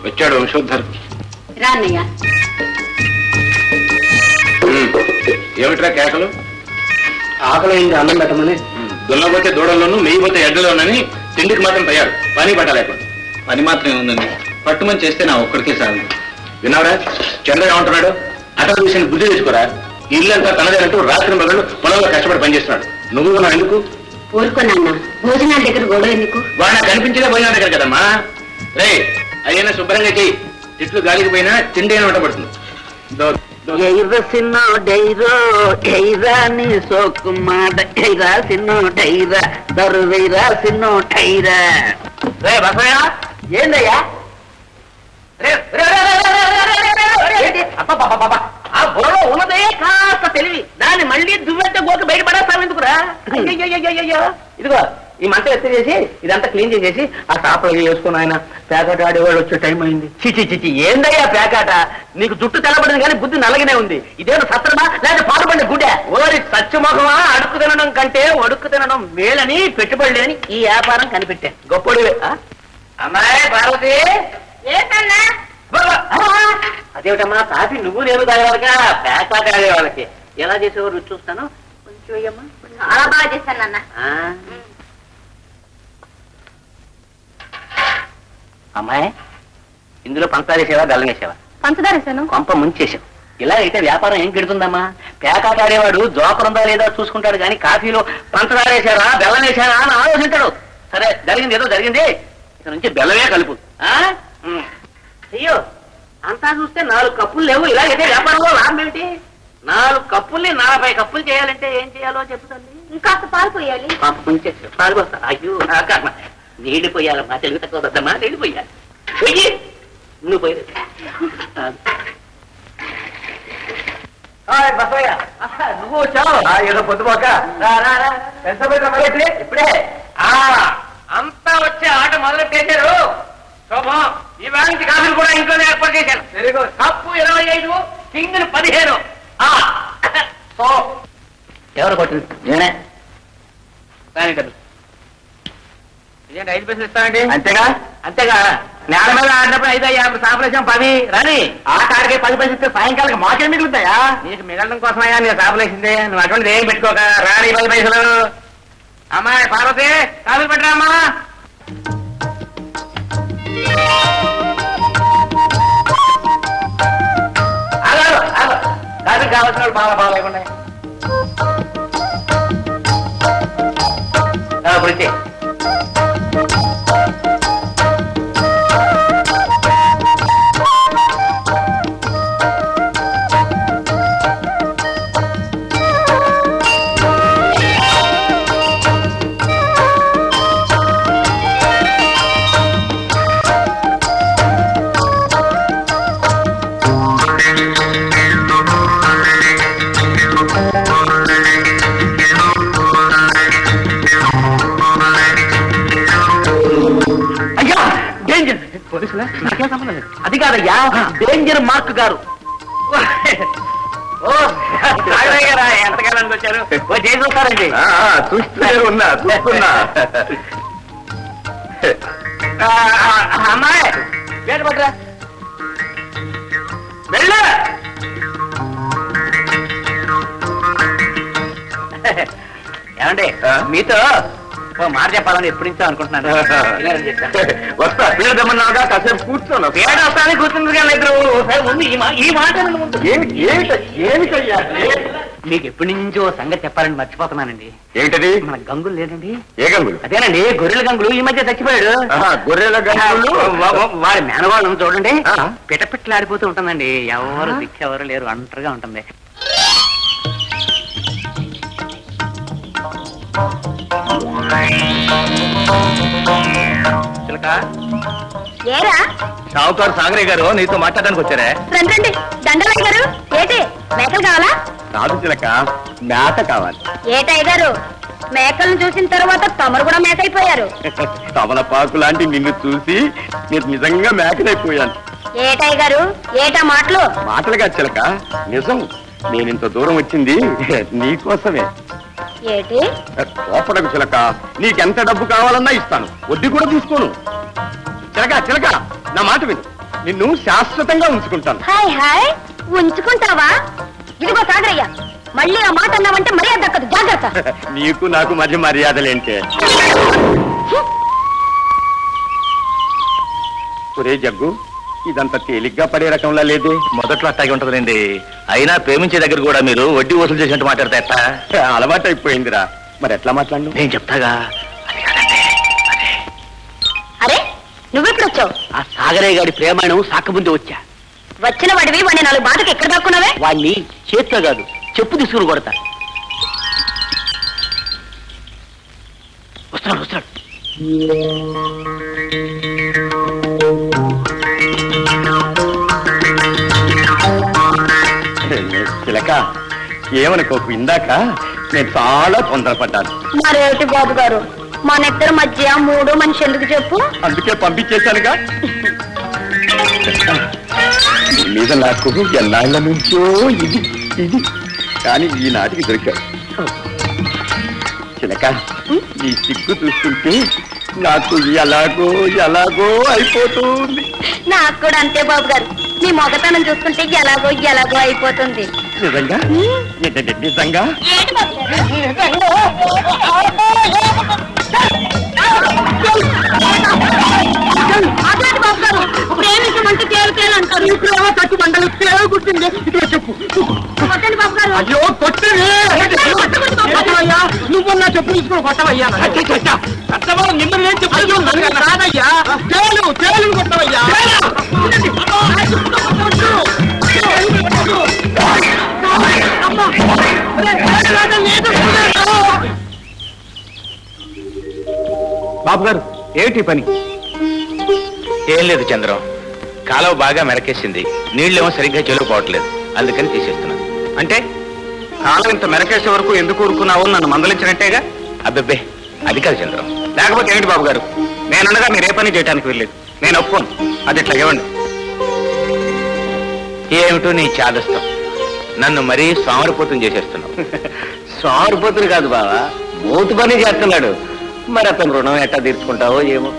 వచ్చాడు వంశోద్ధర్. రాన్నయ్య. ఏమిట్రా కేకలు? ఆకలింది, అన్నం పెట్టమని. దున్నపోతే దూడల్లోనూ మెయ్యిపోతే ఎడ్డలోనని తిండికి మాత్రం తయారు, పని పట్టలేకుండా. పని మాత్రం ఏముందండి, పట్టుమని చేస్తే నా ఒక్కడికే చాలు. విన్నావురా చంద్రగా ఉంటున్నాడు? అటలు చూసిన బుద్ధి తెచ్చుకోరా. ఇల్లంతా తనదేనంటూ రాత్రి మగళ్ళు పొలంలో కష్టపడి పనిచేస్తున్నాడు. నువ్వు ఉన్నావు ఎందుకు? ఊరుకున్నా, భోజనాల దగ్గర గొడవ ఎందుకు? వాడు కనిపించలే భోజనాల దగ్గర కదమ్మా. రే అయ్యన్నా శుభ్రంగా చెయ్యి, చెట్లు గాలికి పోయినా తిండి అయినా ఉండబడుతుంది. ఏందయ్యా ఆ బుర్రలో ఉన్నదే కాస్త తెలివి, దాన్ని మళ్ళీ దువ్వెంటే గోకి బయట పడేస్తావు ఎందుకురా? ఇదిగో ఈ మంట ఎత్తి చేసి ఇదంతా క్లీన్ చేసేసి ఆ షాపులో వేసుకుని ఆయన పేకాట ఆడేవాళ్ళు వచ్చే టైం అయింది. చిచి ఏందయ్యా పేకాట? నీకు జుట్టు తెల్లబడింది కానీ బుద్ధి నల్లగానే ఉంది. ఇదేదో సత్రమా లేదా పాడుపడిన గుడ్డ? ఓరి సత్యముఖమా, అడుక్కు తినడం కంటే ఒడుక్కు తినడం మేలని పెట్టుబడి లేని ఈ వ్యాపారం కనిపెట్టే గొప్పడివే. అమ్మాయి పార్వతి, అదేమిటమ్మా కాఫీ నువ్వు నేను తాగేవాళ్ళగా పేకాట ఆడేవాళ్ళకి ఎలా చేసేవారు రుచి చూస్తాను. కొంచెం అయ్యమ్మా. చాలా బాగా చేస్తాను నాన్న. అమ్మాయి ఇందులో పంచదార వేసేవా బెల్లం వేసేవా? పంచదార వేసాను. కొంప ముంచేసావు. ఇలా అయితే వ్యాపారం ఏం కెడుతుందమ్మా? పేకాట ఆడేవాడు జోకరుందా లేదా చూసుకుంటాడు కానీ కాఫీలో పంచదార వేసారా బెల్లం వేసారా అని ఆలోచించాడు. సరే జరిగింది ఏదో జరిగింది, ఇక్కడ నుంచి బెల్లమే కలుపు. అయ్యో అంతా చూస్తే 4 కప్పులు లేవు. ఇలాగైతే వ్యాపారంలో లాభం ఏమిటి? 4 కప్పుల్ని 40 కప్పులు చేయాలంటే ఏం చేయాలో చెప్తుంది. ఇంకాస్త పాలు పోయాలి. కొంచెం పాలు పోస్తా. అయ్యో నీళ్ళు పోయాలమ్మా, తెలుగు తక్కువ వద్దమ్మా, నీళ్ళు పోయాలి. పోయి నువ్వు పోయి బసయ్య నువ్వు వచ్చావు. ఏదో పొద్దుపోక ఇప్పుడే అంతా వచ్చే ఆట మొదలెట్టేశారు. శోభం ఈ వారి నుంచి కాఫీలు కూడా ఇంట్లోనే ఏర్పాటు చేశాను. కప్పు 25, కింగులు 15. ఎవరు కొట్టింది? నేనే. ఇదేంటి 5 పైసలు ఇస్తానండి? అంతేగా నేల మీద ఆడినప్పుడు 5, 50 సాపలేసాం 10 రాని ఆ కాడికి 10 పైసలు ఇస్తే సాయంకాలం మాకే మిగులుతాయా? నీకు మిగలడం కోసమయ్యా నేను సాపలేసిందే. నువ్వు అటువంటి ఏం పెట్టుకోక రాని 10 పైసలు. అమ్మాయి పార్వతి కాఫీలు పెట్టరా అమ్మా. కాఫీ కావాల్సిన వాళ్ళు బాగా లేకుండా ఇప్పుడు అది కాదయ్యా, డేంజర్ మార్క్ గారు. ఎంతకాలానికి వచ్చారు? చేస్తారండి. చూస్తున్నా. అమ్మాయి వేట పట్టరా వెళ్ళు. ఏమండి మీతో ఓ మాట చెప్పాలని ఎప్పుడు నుంచో అనుకుంటున్నాను. వస్తా పీడదమ్మన్నాగా కాసేపు కూర్చోను. పేడ వస్తానే కూర్చుంది కానీ ఇద్దరు ముందు ఈ మాట ఏమిటయ్యా? మీకు ఎప్పటి నుంచో సంగతి చెప్పాలని మర్చిపోతున్నానండి. ఏమిటది? మన గంగులు లేదండి. ఏ గంగులు? అదేనండి గొర్రెల గంగులు ఈ మధ్య చచ్చిపోయాడు. గొర్రెల గంగులు వాడి మేనవాళ్ళను చూడండి పిటపిట్లాడిపోతూ ఉంటుందండి. ఎవరు దిక్కెవరు లేరు, ఒంటరిగా ఉంటుంది. షావుకారు సాగరే గారు నీతో మాట్లాడడానికి వచ్చారే. రండి దండలయ్య గారు. ఏటి మేకలు కావాలా? కాదు చిలక, మేక కావాలి. ఏటయ్య గారు మేకలను చూసిన తర్వాత తమరు కూడా మేక అయిపోయారు. తమలపాకు లాంటి నిన్ను చూసి మీరు నిజంగా మేకనైపోయాను. ఏటయ్య గారు ఏటా మాటలు? మాటలుగా చిలక, నిజం. నేనింత దూరం వచ్చింది నీకోసమే. ఏటి? కోపడకు చిలక, నీకెంత డబ్బు కావాలన్నా ఇస్తాను, వడ్డీ కూడా తీసుకోను. చిలక చిలక నా మాట విను. నిన్ను శాశ్వతంగా ఉంచుకుంటాను. హాయ్ హాయ్ ఉంచుకుంటావా? ఇదిగో సాగరయ్య, మళ్ళీ ఆ మాట అన్నావంటే మర్యాద దక్కదు, జాగ్రత్త. నీకు నాకు మధ్య మర్యాదలేంటే? ఒరే జగ్గు, ఇదంతా తేలిగ్గా పడే రకంలా లేదే. మొదట్లో అట్టాగే ఉంటుందండి. అయినా ప్రేమించే దగ్గర కూడా మీరు వడ్డీ వసూలు చేసినట్టు మాట్లాడతా ఎట్లా? అలవాటు అయిపోయిందిరా. మరి ఎట్లా మాట్లాడు? నేను చెప్తాగా. అరే నువ్వెప్పుడు వచ్చావు? ఆ సాగరయ్య గారి ప్రేమాయణం సాకముందు వచ్చా. వచ్చిన వాడివి వాడిని 4 బాటకు ఎక్కడ దాక్కున్నావే? వాడిని చేత్తో కాదు చెప్పు తీసుకుని కొడతా. వస్తున్నాడు వస్తున్నాడు. చిలక, ఏమనుకోకు, ఇందాక నేను చాలా తొందరపడ్డాను. మరేమిటి బాబు గారు, మన ఇద్దరి మధ్య 3 మనిషి ఎందుకు చెప్పు? అందుకే పంపించేశానుగా. నీ మీద నాకు ఎన్నాళ్ళ నుంచో ఇది ఇది కానీ ఈనాటికి దొరికాడు. చిలక, నీ సిగ్గు చూస్తుంటే నాకు ఎలాగో ఎలాగో అయిపోతుంది. నాకు కూడా అంతే బాబు గారు, మీ మొగతనం చూస్తుంటే ఎలాగో ఎలాగో అయిపోతుంది. నిజంగా? నిజంగా? ఏంటి బాబు గారు? అట్లాంటి బాబు గారు, ప్రేమించమంటే తేలు అంటారు. ఇప్పుడు ఏమో తట్టు మండలి తేలు గుర్తుంది. ఇక్కడ చెప్పు. కొట్టండి బాబు గారు. అయ్యో కొట్టవే! నువ్వు నా చెప్పు తీసుకుని కొట్టవయ్యా. కొట్టవాళ్ళు నిమ్మని ఏం చెప్పు? అయ్యో నన్ను కాదయ్యా, తేలు తేలు కొట్టవయ్యా. బాబు గారు, ఏమిటి పని? ఏం లేదు చంద్రం, కాలువ బాగా మెరకేసింది, నీళ్ళేమో సరిగ్గా చెలుపుకోవట్లేదు, అందుకని తీసేస్తున్నాను. అంటే కాలం ఇంత మెరకేసే వరకు ఎందుకు ఊరుకున్నావు? నన్ను మందలించినట్టేగా. అబ్బబ్బే, అది కాదు చంద్రం. లేకపోతే ఏంటి బాబు గారు, నేనుండగా మీరు ఏ పని చేయడానికి వెళ్ళలేదు. నేను ఒప్పుకోను. అది ఇట్లా ఇవ్వండి. ఏమిటో నీ చాదస్తం, నన్ను మరీ సోమరిపోతం చేసేస్తున్నావు. సారుపోతులు కాదు బావా, మోతు పని చేస్తున్నాడు. మరి అతను రుణం ఎట్టా తీర్చుకుంటావో ఏమో.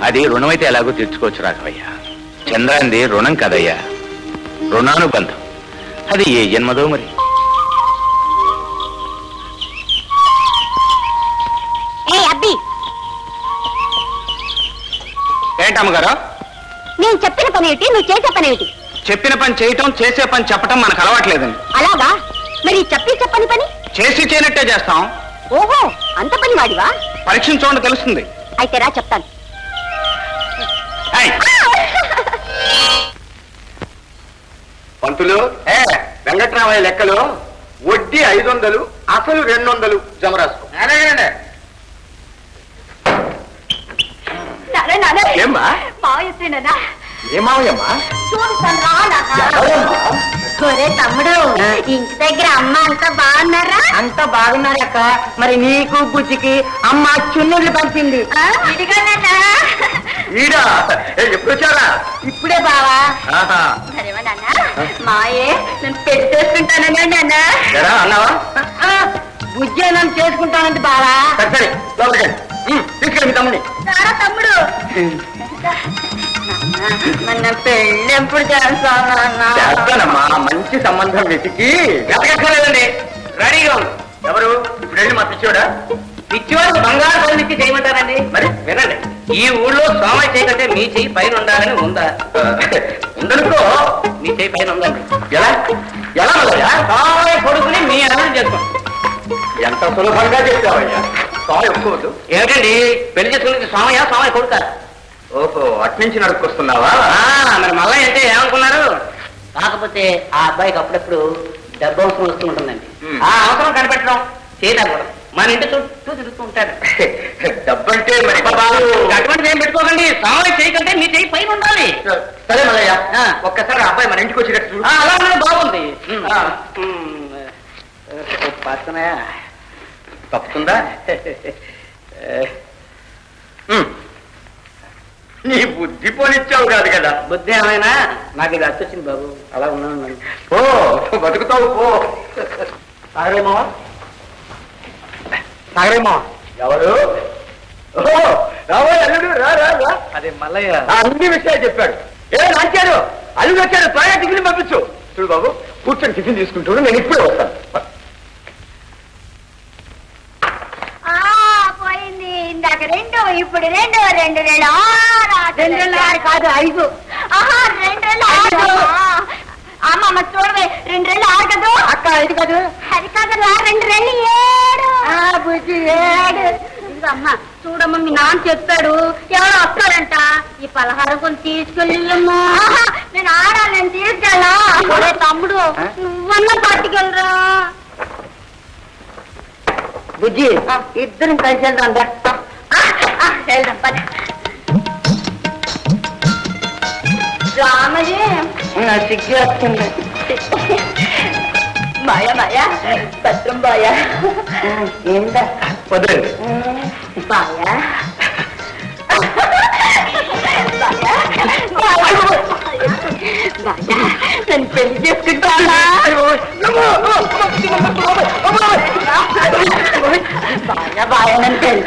అది రుణమైతే ఎలాగో తీర్చుకోవచ్చు రాఘవయ్య. చంద్రాంది రుణం కదయ్యా, రుణానుబంధం. అది ఏ జన్మదో మరి. ఏ అబ్బి, ఏంటమ్మగారు? నేను చెప్పిన పని ఏమిటి, నువ్వు చేసే పని ఏమిటి? చెప్పిన పని చేయటం, చేసే పని చెప్పటం మనకు అలవాట్లేదండి. అలాగా? మరి చెప్పని పని చేసి చేయనట్టే చేస్తాం. ఓహో, అంత పని వాడివా? పరీక్షించోండి తెలుస్తుంది. అయితే రా చెప్తాను. ఏయ్! పంతులు, వెంకట్రామయ్య లెక్కలో వడ్డీ 500, అసలు 200 జమ రాసుకో. ఏమ్మా? మావయ్యనా? ఏ మావయ్యమ్మా? ఒరే తమ్ముడు, ఇంటి దగ్గర అమ్మ అంతా బాగున్నారా? అంత బాగున్నారక్క. మరి నీకు బుజ్జికి అమ్మ చున్నుళ్ళు పంపింది. ఇదిగోనన్నా. ఈడా ఎప్పుడు వచ్చారా? ఇప్పుడే బావా. సరేవా నాన్న, మాయే నేను పెళ్లి చేసుకుంటానన్నా నాన్న. అన్నావా? బుజ్జే నన్ను చేసుకుంటానంది బావా. సరే లోపలికి తీసుకెళ్ళి మీ తమ్ముని. సారా తమ్ముడు, మన పెళ్ళి ఎప్పుడు చేస్తానన్నా? చేస్తానమ్మా, మంచి సంబంధం వెతికి. వెతకక్కర్లేదండి, రెడీగా ఉంది. ఎవరు? ఇప్పుడు వెళ్ళి మా పిచ్చోడా? పిచ్చివాడు బంగారు పనులకి చేయమంటారండి. మరి వినండి, ఈ ఊళ్ళో సోమయ్య చేయకంటే మీ చెయ్యి పైన ఉండాలని ఉందా? ఉండనుకో. మీ చెయ్యి పైన ఉందండి. ఎలా ఎలా మల్లయ్యా? సోమయ్య కొడుకుని మీ అన్నం చేసుకోండి. ఎంత సులభంగా చెప్పావయ్యా. సారీ ఒప్పుకోవద్దు. ఏమిటండి పెళ్లి చేసుకునేది సోమయ్య కొడుక? ఓహో, అట్నుంచి నడుపుకొస్తున్నావా? మరి మల్లయ్య అంటే ఏమనుకున్నారు? కాకపోతే ఆ అబ్బాయికి అప్పుడప్పుడు డబ్బు అవసరం వస్తూ ఉంటుందండి. ఆ అవసరం కనిపెట్టడం చేయకూడదు. మన ఇంటి చుట్టూ తిరుగుతూ ఉంటాడు. డబ్బంటే మరి అటువంటిది ఏం పెట్టుకోకండి. సోమయ్య చేయకంటే మీ చెయ్యి పైన ఉండాలి. సరే మల్లయ్య, ఒక్కసారి ఆ అబ్బాయి మన ఇంటికి వచ్చేటట్టు చూడు. అలా ఉన్నది బాగుంది. పక్కనే తప్పుతుందా? నీ బుద్ధి పోనిచ్చావు కాదు కదా. బుద్ధి ఏమైనా నాకు ఇది అచ్చొచ్చింది బాబు. అలా ఉన్నాను. ఓ బతుకుతావు పో. సాగరేమో సాగరేమో ఎవరు? ఓహో రాబోయే అల్లుడు, రా రా రా. అదే మల్లయ్య. అన్ని విషయాలు చెప్పాడు. నాచారు అల్లుడు వచ్చాడు, త్వరగా టిఫిన్ పంపించు. చూడు బాబు, కూర్చొని టిఫిన్ తీసుకుంటాడు, నేను ఇప్పుడే వస్తాను. పోయింది ఇందాక 2, ఇప్పుడు 2, 2 2 6 కాదు 5. 2 6 అమ్మమ్మ చూడవే, 2 6 కదూ అక్క, 5 కాదు, అది కాదురా 2 7. బుజ్జి 7. అమ్మ చూడమ్మ, మీ నాన్న చెప్పాడు ఎవరో వస్తాడంట, ఈ పలహారం కొన్ని తీసుకెళ్ళమ్మా. నేను ఆడాలి, నేను తీసుకెళ్ళా. తమ్ముడు నువ్వన్నా పట్టుకెళ్ళరా. బుజ్జి, ఇద్దరం కలిసి వెళ్దాం. వెళ్దాం పద. రామజీ సిగ్గు వస్తుంది. మాయా మాయా, భద్రం బాయా. ఏంటా వద్దండి బాయా నేను పెళ్లి చేసుకుంటానా? బాయా బాయా, నన్ను పెళ్లి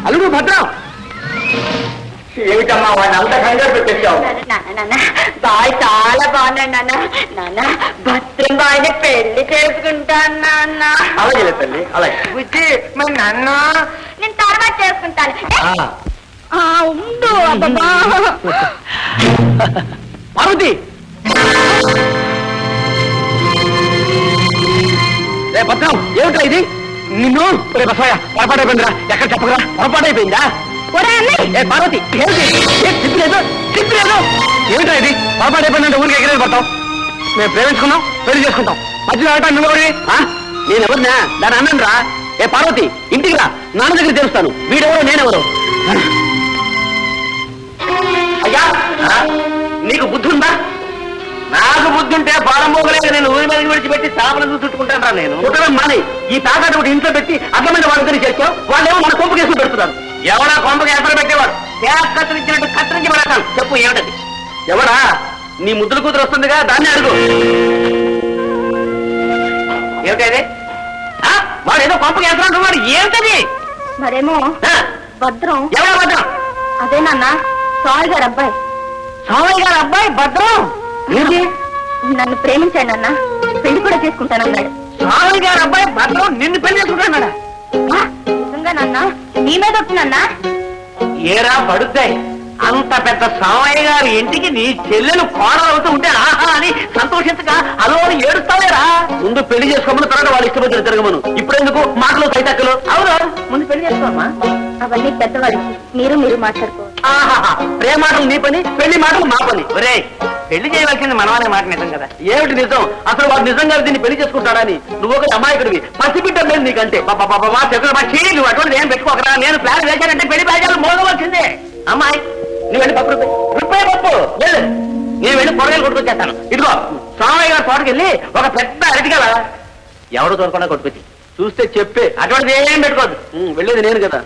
అల్లుడు భద్రం. ఏమిటమ్మా వాడిని అంత కంగారు పెట్టేసావు? నాన్న బాయ్ చాలా బాగున్నాడు నాన్న. నాన్న భద్రం బాయ్ని పెళ్లి చేసుకుంటాను నాన్న. అలాగే తల్లి, అలాగే. బుజ్జి, మరి నాన్న నేను తర్వాత చేసుకుంటాను. ఉండు అబ్బా. పార్వతి, రే భద్రం, ఏమిటా ఇది? నిన్ను రే బసవయ్య, పొరపాటైపోయిందిరా. ఎక్కడ చెప్పగరా? పొరపాటైపోయిందా? ఏ పార్వతి, ఏమిటి? తిప్పలేదు తిప్పలేదు. ఏమిటా ఇది? పొరపాటైపోయిందంటే ఊరికి ఎగిరేది పడతావు. మేము ప్రేమించుకున్నాం, పెళ్లి చేసుకుంటాం. మధ్యలో ఆడటం నువ్వెవరి? నేను ఎవరినా? దాని అన్నం రా. ఏ పార్వతి, ఇంటికి రా, నాన్న దగ్గర తెలుస్తాను. వీడెవరో నేనెవరు. అయ్యా, నీకు బుద్ధి ఉందా? నాకు బుద్ధి ఉంటే పారంభోగలేదు, నేను ఊరి మీద విడిచిపెట్టి స్థాపన చుట్టుకుంటాను రా. నేను కుట్టడం మాని ఈ తాకట్టు ఒకటి ఇంట్లో పెట్టి అర్థమైన వాళ్ళని చేర్చావు. వాళ్ళేమో మన కొంప కేసులు పెడుతున్నారు. ఎవడా కొంపకి ఎసరు పెట్టేవాడు? కత్తిరించినట్టు కత్తిరించి పడతాను. చెప్పు ఏమిటది? ఎవడా? నీ ముద్దుల కూతురు వస్తుందిగా, దాన్ని అడుగు. ఏమిటది? వాడు ఏదో కొంపకి ఎసరు అంటున్నాడు. ఏమిటది? మరేమో భద్రం. ఎవడా భద్రం? అదే నాన్న, సాయి గారు అబ్బాయి. సాయి గారు అబ్బాయి భద్రం? ఏంటి? నన్ను ప్రేమించాడు అన్న, పెళ్లి కూడా చేసుకుంటానన్నాడు. సాయి గారు అబ్బాయి భద్రం నిన్ను పెళ్లి చేసుకుంటాడు? నిజంగా నాన్న, నీ మీద వచ్చిందన్నా. ఏరా పడుతాయి, అంత పెద్ద సామయ్య గారి ఇంటికి నీ చెల్లెలు కోడలు అవుతూ ఉంటే ఆహా అని సంతోషించగా అలో అని ఏడుస్తావేరా? ముందు పెళ్లి చేసుకోమని, తర్వాత వాళ్ళు ఇష్టపడి తిరగమను. ఇప్పుడెందుకు మాటలు సైతక్కలు? అవును, ముందు పెళ్లి చేసుకోమా. అవన్నీ పెద్దవాడికి, మీరు మాట్లాడుకో. ఆహా, ప్రేమ మాటలు నీ పని, పెళ్లి మాటలు మా పని. ఒరే, పెళ్లి చేయవలసింది మనవానే మాట నిజం కదా. ఏమిటి నిజం? అసలు వాడు నిజంగా దీన్ని పెళ్లి చేసుకుంటాడని నువ్వు ఒక అమాయకుడివి. పసిబిడ్డ లేదు నీకంటే. నువ్వు అటువంటి ఏం పెట్టుకోకరా. నేను ప్లాన్ వేశానంటే పెళ్లి ప్లాన్ మోగవలసిందే. అమ్మాయి, నువ్వు వెళ్ళి పప్పు రూపాయి పప్పు లేదు, నేను వెళ్ళి కూరగాయలు కొట్టుకొచ్చేస్తాను. ఇదిగో సామయ్య గారి తోటకి వెళ్ళి ఒక పెద్ద అరటిగల ఎవరు దొరకకుండా కొట్టుకొచ్చి చూస్తే చెప్పే. అటువంటిది ఏం పెట్టుకోవద్దు. వెళ్ళేది నేను కదా.